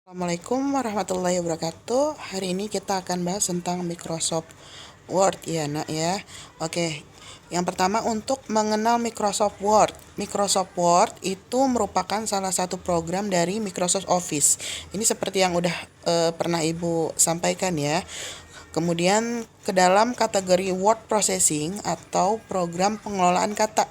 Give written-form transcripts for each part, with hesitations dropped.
Assalamualaikum warahmatullahi wabarakatuh. Hari ini kita akan bahas tentang Microsoft Word ya nak ya. Oke, yang pertama untuk mengenal Microsoft Word. Microsoft Word itu merupakan salah satu program dari Microsoft Office. Ini seperti yang udah pernah Ibu sampaikan ya. Kemudian ke dalam kategori word processing atau program pengelolaan kata.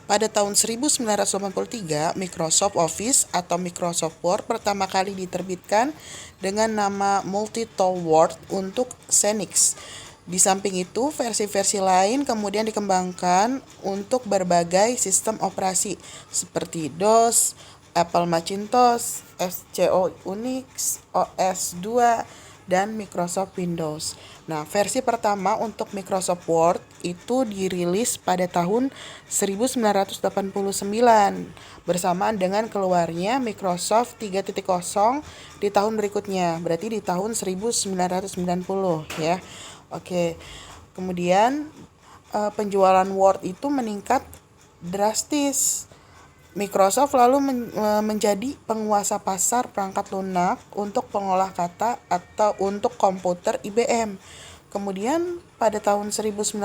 Pada tahun 1983, Microsoft Office atau Microsoft Word pertama kali diterbitkan dengan nama Multi-Tool Word untuk Xenix. Di samping itu, versi-versi lain kemudian dikembangkan untuk berbagai sistem operasi seperti DOS, Apple Macintosh, SCO Unix, OS2, dan Microsoft Windows. Nah, versi pertama untuk Microsoft Word itu dirilis pada tahun 1989 bersamaan dengan keluarnya Microsoft 3.0 di tahun berikutnya, berarti di tahun 1990 ya. Oke. Kemudian penjualan Word itu meningkat drastis. Microsoft lalu menjadi penguasa pasar perangkat lunak untuk pengolah kata atau untuk komputer IBM. Kemudian pada tahun 1997,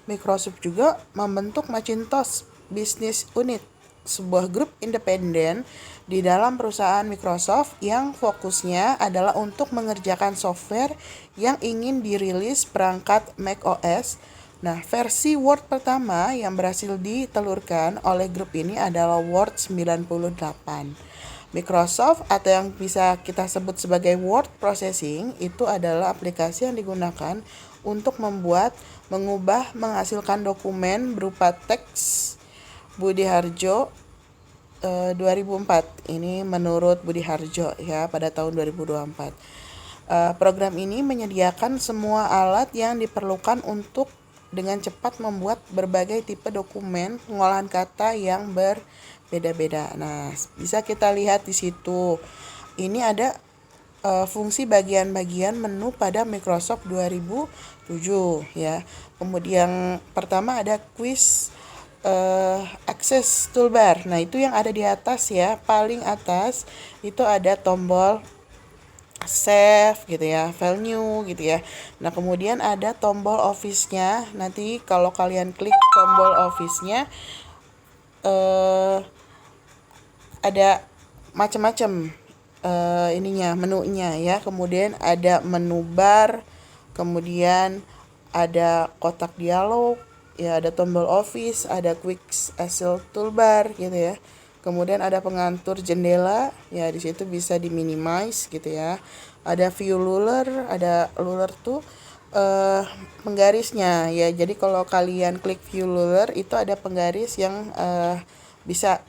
Microsoft juga membentuk Macintosh Business Unit, sebuah grup independen di dalam perusahaan Microsoft yang fokusnya adalah untuk mengerjakan software yang ingin dirilis perangkat macOS. Nah, versi Word pertama yang berhasil ditelurkan oleh grup ini adalah Word 98. Microsoft atau yang bisa kita sebut sebagai word processing itu adalah aplikasi yang digunakan untuk membuat, mengubah, menghasilkan dokumen berupa teks. Budi Harjo 2004. Ini menurut Budi Harjo ya pada tahun 2024. Program ini menyediakan semua alat yang diperlukan untuk dengan cepat membuat berbagai tipe dokumen pengolahan kata yang berbeda-beda. Nah, bisa kita lihat di situ. Ini ada fungsi bagian-bagian menu pada Microsoft 2007 ya. Kemudian pertama ada quiz access toolbar. Nah, itu yang ada di atas ya, paling atas itu ada tombol save gitu ya, file new gitu ya. Nah, kemudian ada tombol office-nya. Nanti kalau kalian klik tombol office-nya ada macam-macam ininya, menunya ya. Kemudian ada menu bar, kemudian ada kotak dialog, ya ada tombol office, ada quick access toolbar gitu ya. Kemudian ada pengatur jendela, ya di situ bisa diminimize gitu ya. Ada view ruler, ada ruler tuh penggarisnya ya. Jadi kalau kalian klik view ruler itu ada penggaris yang bisa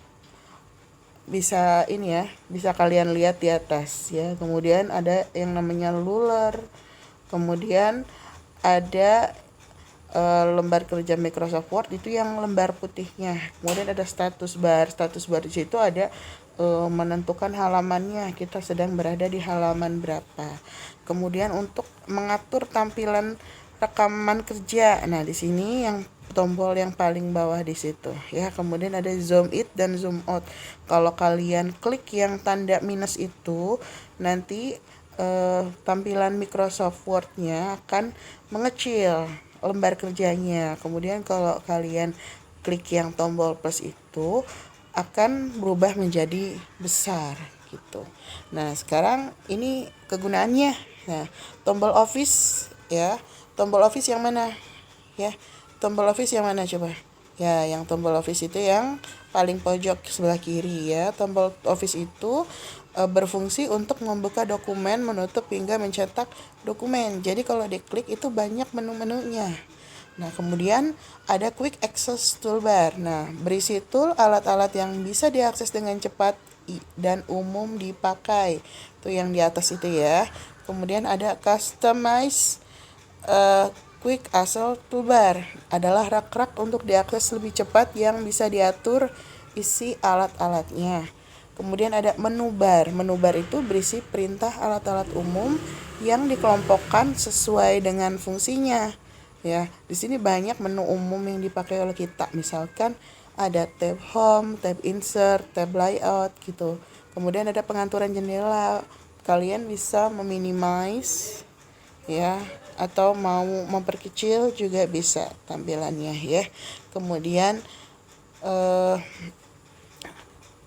ini ya, bisa kalian lihat di atas ya. Kemudian ada yang namanya ruler. Kemudian ada lembar kerja Microsoft Word itu yang lembar putihnya. Kemudian ada status bar. Status bar di situ ada menentukan halamannya, kita sedang berada di halaman berapa. Kemudian untuk mengatur tampilan rekaman kerja. Nah, di sini yang tombol yang paling bawah di situ ya. Kemudian ada zoom in dan zoom out. Kalau kalian klik yang tanda minus itu, nanti tampilan Microsoft Word-nya akan mengecil lembar kerjanya. Kemudian kalau kalian klik yang tombol plus itu akan berubah menjadi besar gitu. Nah, sekarang ini kegunaannya. Nah, tombol office ya. Tombol office yang mana? Ya. Tombol office yang mana coba? Ya, yang tombol office itu yang paling pojok sebelah kiri ya. Tombol office itu berfungsi untuk membuka dokumen, menutup hingga mencetak dokumen. Jadi kalau diklik itu banyak menu-menunya. Nah, kemudian ada quick access toolbar. Nah, berisi tool alat-alat yang bisa diakses dengan cepat dan umum dipakai. Itu yang di atas itu ya. Kemudian ada customize quick access toolbar. Adalah rak-rak untuk diakses lebih cepat yang bisa diatur isi alat-alatnya. Kemudian ada menu bar. Menu bar itu berisi perintah alat-alat umum yang dikelompokkan sesuai dengan fungsinya. Ya, di sini banyak menu umum yang dipakai oleh kita. Misalkan ada tab home, tab insert, tab layout gitu. Kemudian ada pengaturan jendela, kalian bisa meminimize ya, atau mau memperkecil juga bisa tampilannya ya. Kemudian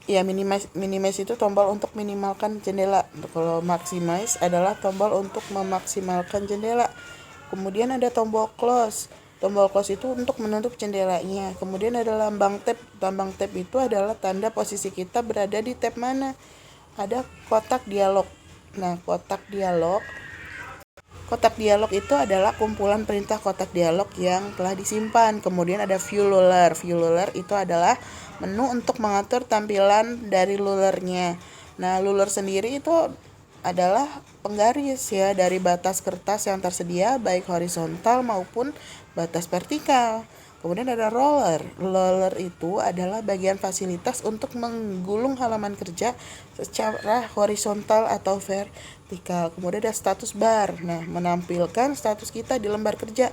ya, minimize itu tombol untuk minimalkan jendela. Kalau maximize adalah tombol untuk memaksimalkan jendela. Kemudian ada tombol close. Tombol close itu untuk menutup jendelanya. Kemudian ada lambang tab. Lambang tab itu adalah tanda posisi kita berada di tab mana. Ada kotak dialog. Nah, kotak dialog itu adalah kumpulan perintah kotak dialog yang telah disimpan. Kemudian ada view ruler. View ruler itu adalah menu untuk mengatur tampilan dari rulernya. Nah, ruler sendiri itu adalah penggaris ya dari batas kertas yang tersedia baik horizontal maupun batas vertikal. Kemudian ada roller. Roller itu adalah bagian fasilitas untuk menggulung halaman kerja secara horizontal atau vertikal. Kemudian ada status bar. Nah, menampilkan status kita di lembar kerja.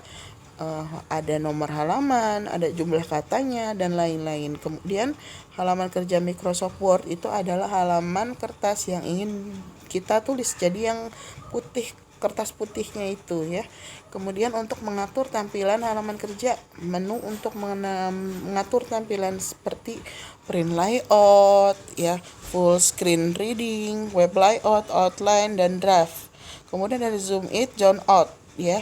Ada nomor halaman, ada jumlah katanya, dan lain-lain. Kemudian halaman kerja Microsoft Word itu adalah halaman kertas yang ingin kita tulis. Jadi yang putih, kertas putihnya itu ya. Kemudian untuk mengatur tampilan halaman kerja, menu untuk mengatur tampilan seperti print layout ya, full screen reading, web layout, outline, dan draft. Kemudian ada zoom in, zoom out ya,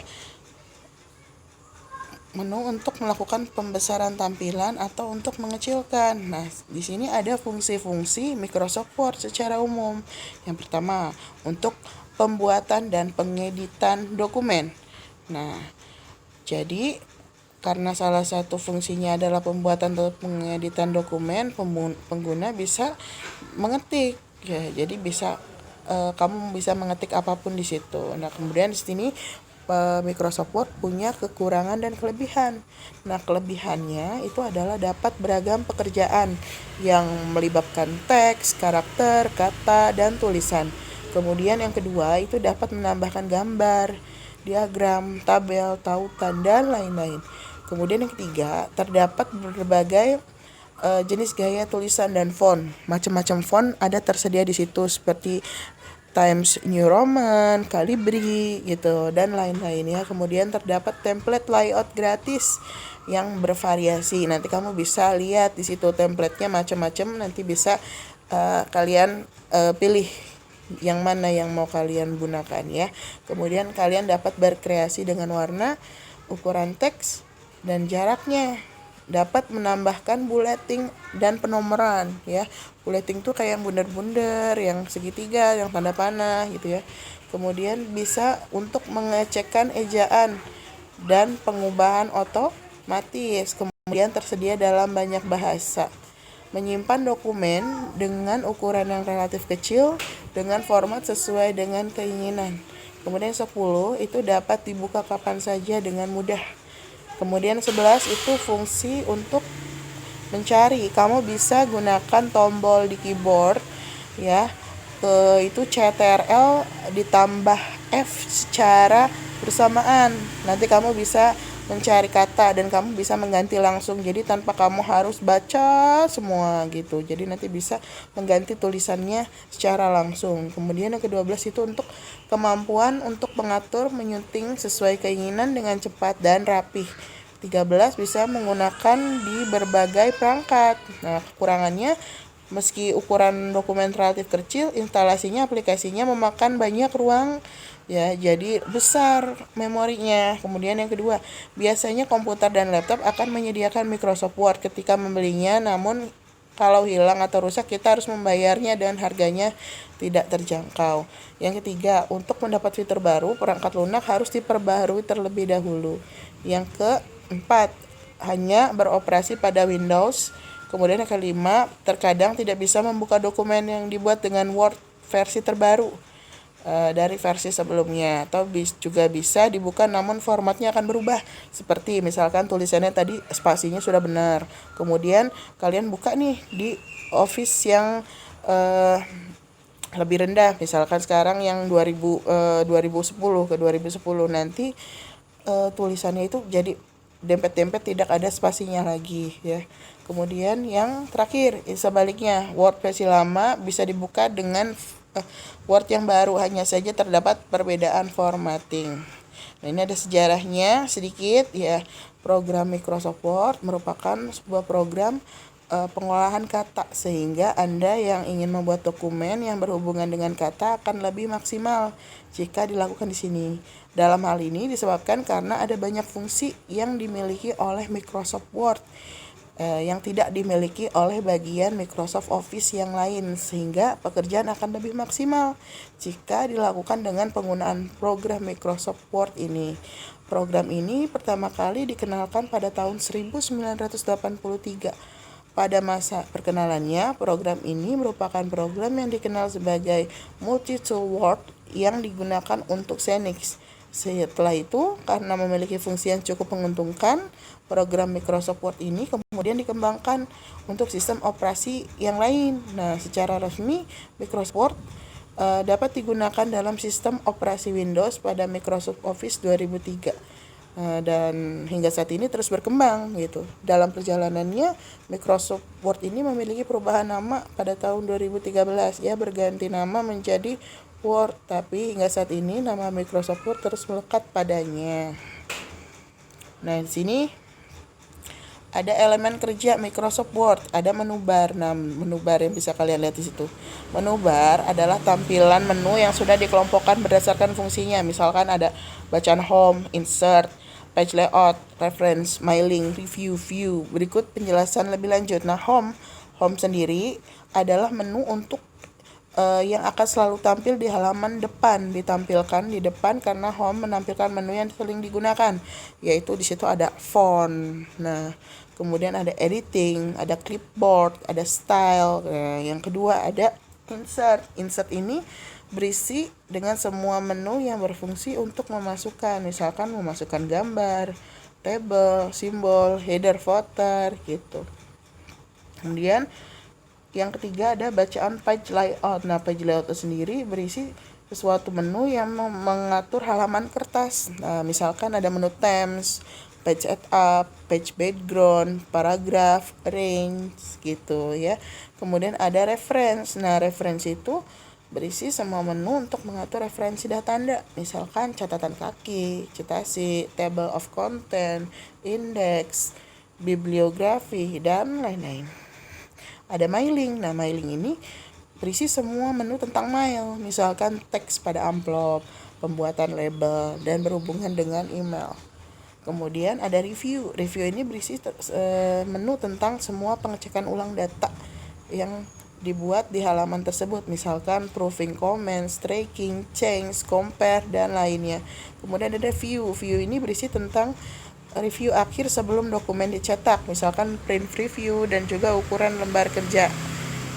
menu untuk melakukan pembesaran tampilan atau untuk mengecilkan. Nah, di sini ada fungsi-fungsi Microsoft Word secara umum. Yang pertama, untuk pembuatan dan pengeditan dokumen. Nah, jadi karena salah satu fungsinya adalah pembuatan atau pengeditan dokumen, pengguna bisa mengetik ya. Jadi bisa kamu bisa mengetik apapun di situ. Nah, kemudian di sini Microsoft Word punya kekurangan dan kelebihan. Nah, kelebihannya itu adalah dapat beragam pekerjaan yang melibatkan teks, karakter, kata, dan tulisan. Kemudian yang kedua itu dapat menambahkan gambar, diagram, tabel, tautan, dan lain-lain. Kemudian yang ketiga, terdapat berbagai jenis gaya tulisan dan font. Macam-macam font ada tersedia di situ seperti Times New Roman, Calibri gitu, dan lain-lain ya. Kemudian terdapat template layout gratis yang bervariasi. Nanti kamu bisa lihat di situ template-nya macam-macam, nanti bisa kalian pilih yang mana yang mau kalian gunakan ya. Kemudian kalian dapat berkreasi dengan warna, ukuran teks, dan jaraknya. Dapat menambahkan bulleting dan penomoran ya. Bulleting tuh kayak bundar-bundar, yang segitiga, yang tanda panah gitu ya. Kemudian bisa untuk mengecekkan ejaan dan pengubahan otomatis. Kemudian tersedia dalam banyak bahasa. Menyimpan dokumen dengan ukuran yang relatif kecil dengan format sesuai dengan keinginan. Kemudian 10 itu dapat dibuka kapan saja dengan mudah. Kemudian 11 itu fungsi untuk mencari. Kamu bisa gunakan tombol di keyboard ya. Itu CTRL ditambah F secara bersamaan. Nanti kamu bisa mencari kata dan kamu bisa mengganti langsung, jadi tanpa kamu harus baca semua gitu. Jadi nanti bisa mengganti tulisannya secara langsung. Kemudian yang ke-12 itu untuk kemampuan untuk mengatur menyunting sesuai keinginan dengan cepat dan rapih. 13 bisa menggunakan di berbagai perangkat. Nah, kekurangannya meski ukuran dokumen relatif kecil, instalasinya aplikasinya memakan banyak ruang ya, jadi besar memorinya. Kemudian yang kedua, biasanya komputer dan laptop akan menyediakan Microsoft Word ketika membelinya, namun kalau hilang atau rusak kita harus membayarnya dan harganya tidak terjangkau. Yang ketiga, untuk mendapat fitur baru, perangkat lunak harus diperbaharui terlebih dahulu. Yang keempat, hanya beroperasi pada Windows. Kemudian yang kelima, terkadang tidak bisa membuka dokumen yang dibuat dengan Word versi terbaru dari versi sebelumnya, atau juga bisa dibuka namun formatnya akan berubah. Seperti misalkan tulisannya tadi spasinya sudah benar, kemudian kalian buka nih di Office yang lebih rendah, misalkan sekarang yang 2010 ke 2010, nanti tulisannya itu jadi dempet-dempet, tidak ada spasinya lagi ya. Kemudian yang terakhir, sebaliknya, Word versi lama bisa dibuka dengan Word yang baru, hanya saja terdapat perbedaan formatting. Nah, ini ada sejarahnya sedikit ya. Program Microsoft Word merupakan sebuah program pengolahan kata, sehingga Anda yang ingin membuat dokumen yang berhubungan dengan kata akan lebih maksimal jika dilakukan di sini. Dalam hal ini disebabkan karena ada banyak fungsi yang dimiliki oleh Microsoft Word yang tidak dimiliki oleh bagian Microsoft Office yang lain, sehingga pekerjaan akan lebih maksimal jika dilakukan dengan penggunaan program Microsoft Word ini. Program ini pertama kali dikenalkan pada tahun 1983. Pada masa perkenalannya, program ini merupakan program yang dikenal sebagai multi-tool Word yang digunakan untuk Xenix. Setelah itu, karena memiliki fungsi yang cukup menguntungkan, program Microsoft Word ini kemudian dikembangkan untuk sistem operasi yang lain. Nah, secara resmi, Microsoft Word dapat digunakan dalam sistem operasi Windows pada Microsoft Office 2003. Dan hingga saat ini terus berkembang gitu. Dalam perjalanannya, Microsoft Word ini memiliki perubahan nama pada tahun 2013. Ia berganti nama menjadi Word, tapi hingga saat ini nama Microsoft Word terus melekat padanya. Nah, di sini ada elemen kerja Microsoft Word, ada menu bar. Nah, menu bar yang bisa kalian lihat di situ. Menu bar adalah tampilan menu yang sudah dikelompokkan berdasarkan fungsinya. Misalkan ada bacaan home, insert, page layout, reference, mailing, review, view. Berikut penjelasan lebih lanjut. Nah, home sendiri adalah menu untuk yang akan selalu tampil di halaman depan, ditampilkan di depan karena home menampilkan menu yang sering digunakan, yaitu di situ ada font. Nah, kemudian ada editing, ada clipboard, ada style. Nah, yang kedua ada insert. Insert ini berisi dengan semua menu yang berfungsi untuk memasukkan, misalkan memasukkan gambar, tabel, simbol, header, footer gitu. Kemudian yang ketiga ada bacaan page layout. Nah, page layout itu sendiri berisi sesuatu menu yang mengatur halaman kertas. Nah, misalkan ada menu themes, page setup, page background, paragraph, range gitu ya. Kemudian ada reference. Nah, reference itu berisi semua menu untuk mengatur referensi dan tanda. Misalkan catatan kaki, citasi, table of content, index, bibliografi, dan lain-lain. Ada mailing. Nah, mailing ini berisi semua menu tentang mail, misalkan teks pada amplop, pembuatan label, dan berhubungan dengan email. Kemudian ada review. Review ini berisi menu tentang semua pengecekan ulang data yang dibuat di halaman tersebut, misalkan proofing, comments, tracking, change, compare, dan lainnya. Kemudian ada view. View ini berisi tentang review akhir sebelum dokumen dicetak, misalkan print preview dan juga ukuran lembar kerja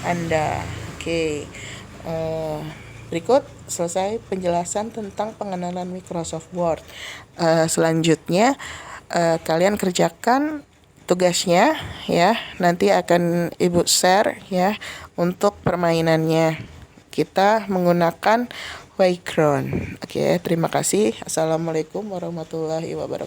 Anda. Oke. Berikut selesai penjelasan tentang pengenalan Microsoft Word. Selanjutnya kalian kerjakan tugasnya ya. Nanti akan Ibu share ya untuk permainannya. Kita menggunakan Wacron. Oke, terima kasih. Assalamualaikum warahmatullahi wabarakatuh.